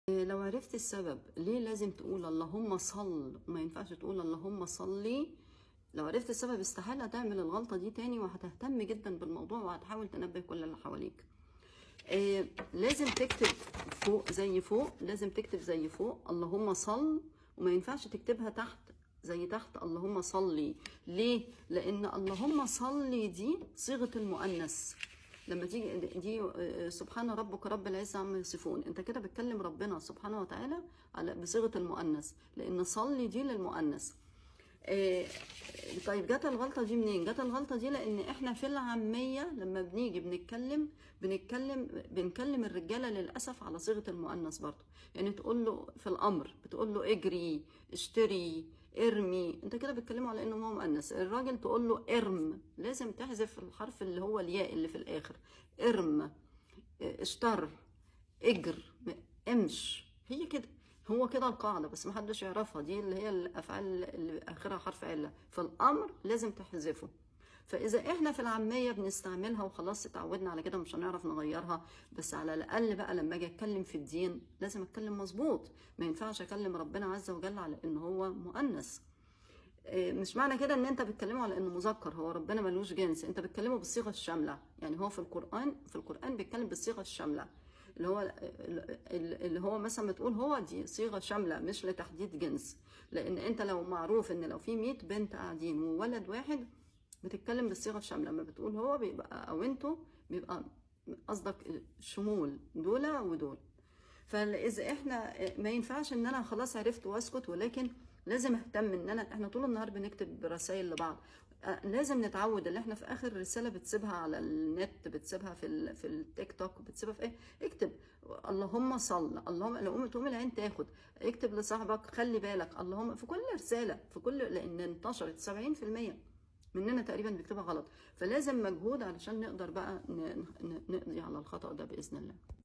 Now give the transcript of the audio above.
لو عرفت السبب ليه لازم تقول اللهم صل وما ينفعش تقول اللهم صلي، لو عرفت السبب استحالة تعمل الغلطة دي تاني، وهتهتم جدا بالموضوع وهتحاول تنبه كل اللي حواليك. لازم تكتب فوق زي فوق، لازم تكتب زي فوق اللهم صل، وما ينفعش تكتبها تحت زي تحت اللهم صلي. ليه؟ لأن اللهم صلي دي صيغة المؤنث. لما تيجي دي سبحان ربك رب العزة عما يصفون، انت كده بتكلم ربنا سبحانه وتعالى على بصيغة المؤنث، لأن صلي دي للمؤنث. طيب جت الغلطة دي منين؟ جت الغلطة دي لأن احنا في العامية لما بنيجي بنكلم الرجالة للأسف على صيغة المؤنث برضه. يعني تقول له في الأمر، بتقول له اجري، اشتري، ارمي، انت كده بتكلمه على انه هو مؤنث. الراجل تقول له ارم، لازم تحذف الحرف اللي هو الياء اللي في الآخر. ارم، اشتر، اجر، امش، هي كده. هو كده القاعدة، بس محدش يعرفها، دي اللي هي الأفعال اللي آخرها حرف علة. فالأمر لازم تحذفه. فإذا إحنا في العامية بنستعملها وخلاص اتعودنا على كده مش هنعرف نغيرها، بس على الأقل بقى لما أجي أتكلم في الدين لازم أتكلم مظبوط. ما ينفعش أكلم ربنا عز وجل على إن هو مؤنث. مش معنى كده ان انت بتكلمه على انه مذكر، هو ربنا ملوش جنس، انت بتكلمه بالصيغه الشامله. يعني هو في القران بيتكلم بالصيغه الشامله، اللي هو مثلا بتقول هو دي صيغه شامله مش لتحديد جنس. لان انت لو معروف ان لو في 100 بنت قاعدين وولد واحد بتتكلم بالصيغه الشامله. لما بتقول هو بيبقى او انتوا بيبقى قصدك شمول دول ودول. فاذا احنا ما ينفعش ان انا خلاص عرفت واسكت، ولكن لازم اهتم ان احنا طول النهار بنكتب رسائل لبعض. لازم نتعود ان احنا في اخر رساله بتسيبها على النت، بتسيبها في التيك توك، بتسيبها في ايه، اكتب اللهم صل. اللهم لو تقوم العين تاخد، اكتب لصاحبك خلي بالك اللهم في كل رساله، في كل، لان انتشرت 70% مننا تقريبا بيكتبها غلط. فلازم مجهود علشان نقدر بقى نقضي على الخطأ ده بإذن الله.